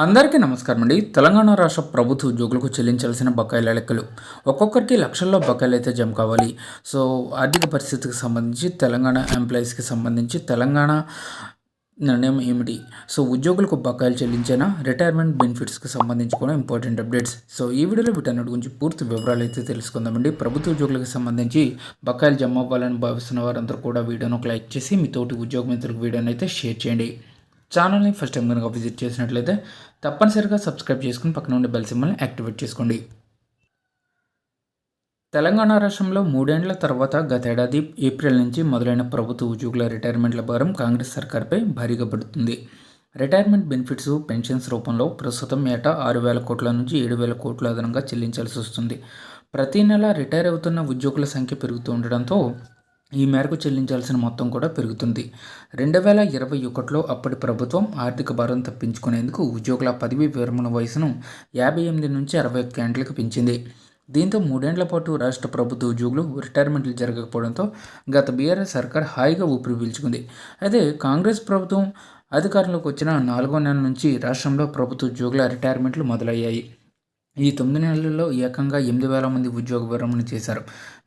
అందరికీ నమస్కారం అండి. తెలంగాణ రాష్ట్ర ప్రభుత్వ ఉద్యోగులకు చెల్లించాల్సిన బకాయిల లెక్కలు ఒక్కొక్కరికి లక్షల్లో బకాయిలు అయితే జమ కావాలి. సో ఆర్థిక పరిస్థితికి సంబంధించి తెలంగాణ ఎంప్లాయీస్కి సంబంధించి తెలంగాణ నిర్ణయం ఏమిటి? సో ఉద్యోగులకు బకాయిలు చెల్లించేనా, రిటైర్మెంట్ బెనిఫిట్స్కి సంబంధించి కూడా ఇంపార్టెంట్ అప్డేట్స్. సో ఈ వీడియోలో వీటన్నిటి గురించి పూర్తి వివరాలు అయితే తెలుసుకుందామండి. ప్రభుత్వ ఉద్యోగులకు సంబంధించి బకాయిలు జమ అవ్వాలని భావిస్తున్న వారందరూ కూడా వీడియోను ఒక లైక్ చేసి మీ తోటి ఉద్యోగ మిత్రులకు వీడియోని అయితే షేర్ చేయండి. ఛానల్ని ఫస్ట్ టైం కనుక విజిట్ చేసినట్లయితే తప్పనిసరిగా సబ్స్క్రైబ్ చేసుకుని పక్కన ఉండే బెల్ సింబల్ని యాక్టివేట్ చేసుకోండి. తెలంగాణ రాష్ట్రంలో 3 ఏళ్ల తర్వాత గతేడాది ఏప్రిల్ నుంచి మొదలైన ప్రభుత్వ ఉద్యోగుల రిటైర్మెంట్ల భారం కాంగ్రెస్ సర్కార్పై భారీగా పడుతుంది. రిటైర్మెంట్ బెనిఫిట్స్, పెన్షన్స్ రూపంలో ప్రస్తుతం ఏటా 6,000 కోట్ల నుంచి 7,000 కోట్ల అదనంగా చెల్లించాల్సి వస్తుంది. ప్రతి నెల రిటైర్ అవుతున్న ఉద్యోగుల సంఖ్య పెరుగుతూ ఉండడంతో ఈ మేరకు చెల్లించాల్సిన మొత్తం కూడా పెరుగుతుంది. 2021లో అప్పటి ప్రభుత్వం ఆర్థిక భారం తప్పించుకునేందుకు ఉద్యోగుల పదవీ విరమణ వయసును 58 నుంచి 61 ఏళ్లకు పెంచింది. దీంతో 3 ఏళ్ల పాటు రాష్ట్ర ప్రభుత్వ ఉద్యోగులు రిటైర్మెంట్లు జరగకపోవడంతో గత బీఆర్ఎస్ సర్కార్ హాయిగా ఊపిరి పీల్చుకుంది. అయితే కాంగ్రెస్ ప్రభుత్వం అధికారంలోకి వచ్చిన 4వ నెల నుంచి రాష్ట్రంలో ప్రభుత్వ ఉద్యోగుల రిటైర్మెంట్లు మొదలయ్యాయి. ఈ 9 నెలల్లో ఏకంగా 8,000 మంది ఉద్యోగ విరమణ చేశారు.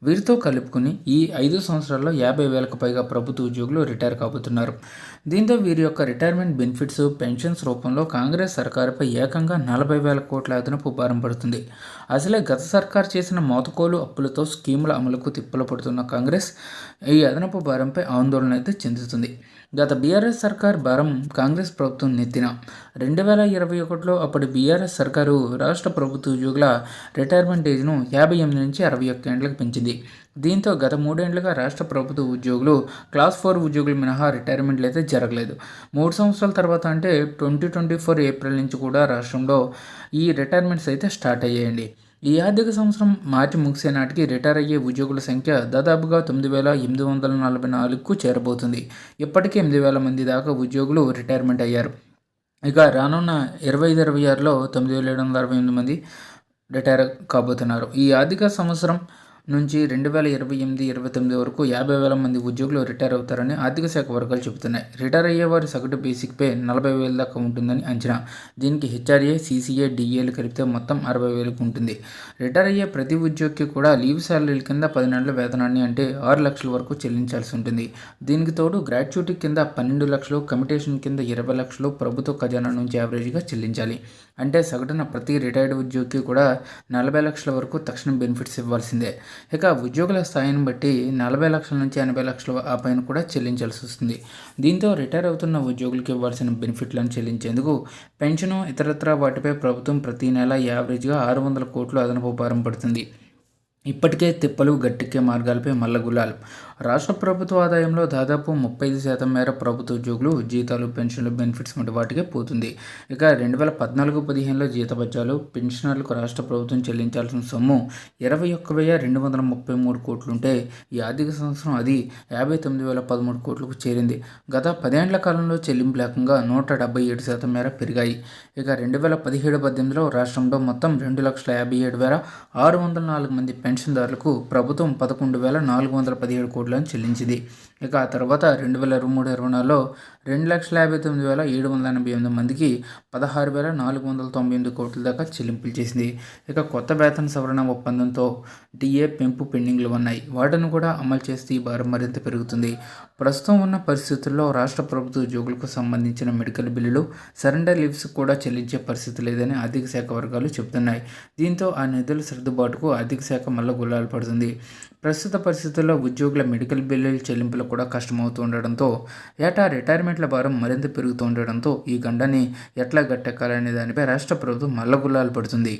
వీరితో కలుపుకుని ఈ 5 సంవత్సరాల్లో 50,000కు పైగా ప్రభుత్వ ఉద్యోగులు రిటైర్ కాబోతున్నారు. దీంతో వీరి యొక్క రిటైర్మెంట్ బెనిఫిట్స్, పెన్షన్స్ రూపంలో కాంగ్రెస్ సర్కారుపై ఏకంగా 40,000 కోట్ల అదనపు భారం పడుతుంది. అసలే గత సర్కారు చేసిన మోతకోలు అప్పులతో స్కీముల అమలుకు తిప్పలు పడుతున్న కాంగ్రెస్ ఈ అదనపు భారంపై ఆందోళన అయితే చెందుతుంది. గత బీఆర్ఎస్ సర్కార్ భారం కాంగ్రెస్ ప్రభుత్వం నెత్తిన 2021లో అప్పటి బీఆర్ఎస్ సర్కారు రాష్ట్ర ప్రభుత్వ ఉద్యోగుల రిటైర్మెంట్ ఏజ్ను 58 నుంచి 61 ఏళ్లకు పెంచింది. దీంతో గత 3 ఏళ్లుగా రాష్ట్ర ప్రభుత్వ ఉద్యోగులు క్లాస్ 4 ఉద్యోగులు మినహా రిటైర్మెంట్లు అయితే జరగలేదు. 3 సంవత్సరాల తర్వాత అంటే 2024 ఏప్రిల్ నుంచి కూడా రాష్ట్రంలో ఈ రిటైర్మెంట్స్ అయితే స్టార్ట్ అయ్యాయండి. ఈ ఆర్థిక సంవత్సరం మార్చి ముగిసే నాటికి రిటైర్ అయ్యే ఉద్యోగుల సంఖ్య దాదాపుగా 9,844కు చేరబోతుంది. ఇప్పటికే 8,000 మంది దాకా ఉద్యోగులు రిటైర్మెంట్ అయ్యారు. ఇక రానున్న 25-26లో 9,768 మంది రిటైర్ కాబోతున్నారు. ఈ ఆర్థిక సంవత్సరం నుంచి 2028-29 వరకు 50,000 మంది ఉద్యోగులు రిటైర్ అవుతారని ఆర్థిక శాఖ వర్గాలు చెబుతున్నాయి. రిటైర్ అయ్యేవారి సగటు బేసిక్ పే 40,000 దాకా ఉంటుందని అంచనా. దీనికి హెచ్ఆర్ఏ, సీసీఏ, డిఏలు కలిపితే మొత్తం 60,000కు ఉంటుంది. రిటైర్ అయ్యే ప్రతి ఉద్యోగికి కూడా లీవ్ శాలరీల కింద 10 నెలల వేతనాన్ని అంటే 6 లక్షల వరకు చెల్లించాల్సి ఉంటుంది. దీనికి తోడు గ్రాట్యుటీ కింద 12 లక్షలు, కమిటేషన్ కింద 20 లక్షలు ప్రభుత్వ ఖజానా నుంచి యావరేజ్గా చెల్లించాలి. అంటే సగటున ప్రతి రిటైర్డ్ ఉద్యోగికి కూడా 40 లక్షల వరకు తక్షణ బెనిఫిట్స్ ఇవ్వాల్సిందే. ఇక ఉద్యోగుల స్థాయిని బట్టి 40 లక్షల నుంచి 80 లక్షల ఆ పైన కూడా చెల్లించాల్సి వస్తుంది. దీంతో రిటైర్ అవుతున్న ఉద్యోగులకు ఇవ్వాల్సిన బెనిఫిట్లను చెల్లించేందుకు పెన్షను, ఇతరత్రా వాటిపై ప్రభుత్వం ప్రతి నెల యావరేజ్గా 600 కోట్లు అదనపు భారం పడుతుంది. ఇప్పటికే తిప్పలు, గట్టెక్కే మార్గాలపై మల్లగుల్లాలు. రాష్ట్ర ప్రభుత్వ ఆదాయంలో దాదాపు 35% మేర ప్రభుత్వ ఉద్యోగులు జీతాలు, పెన్షన్లు, బెనిఫిట్స్ వంటి వాటికే పోతుంది. ఇక 2014-15లో జీతభత్యాలు, పెన్షనర్లకు రాష్ట్ర ప్రభుత్వం చెల్లించాల్సిన సొమ్ము 21,233 కోట్లుంటే ఈ ఆర్థిక సంవత్సరం అది 59,013 కోట్లకు చేరింది. గత 10 ఏళ్ల కాలంలో చెల్లింపులు ఏకంగా 177% మేర పెరిగాయి. ఇక 2017-18లో రాష్ట్రంలో మొత్తం 2,57,604 మంది పెన్షన్దారులకు ప్రభుత్వం 11,417 కోట్లను చెల్లించింది. ఇక ఆ తర్వాత 2023-24లో 2,59,788 మందికి 16,498 కోట్ల దాకా చెల్లింపులు చేసింది. ఇక కొత్త వేతన సవరణ ఒప్పందంతో డిఏ పెంపు పెండింగ్లు ఉన్నాయి. వాటిని కూడా అమలు చేస్తే ఈ భారం మరింత పెరుగుతుంది. ప్రస్తుతం ఉన్న పరిస్థితుల్లో రాష్ట్ర ప్రభుత్వ ఉద్యోగులకు సంబంధించిన మెడికల్ బిల్లులు, సరెండర్ లీవ్స్ కూడా చెల్లించే పరిస్థితి లేదని ఆర్థిక శాఖ వర్గాలు చెబుతున్నాయి. దీంతో ఆ నిధుల సర్దుబాటుకు ఆర్థిక శాఖ మళ్ళీ గుల్లాలు పడుతుంది. ప్రస్తుత పరిస్థితుల్లో ఉద్యోగుల మెడికల్ బిల్లుల చెల్లింపులు కూడా కష్టమవుతూ ఉండడంతో ఏటా రిటైర్మెంట్ల భారం మరింత పెరుగుతూ ఉండడంతో ఈ గండాన్ని ఎట్లా గట్టెక్కాలనే దానిపై రాష్ట్ర ప్రభుత్వం మల్లగుల్లాలు పడుతుంది.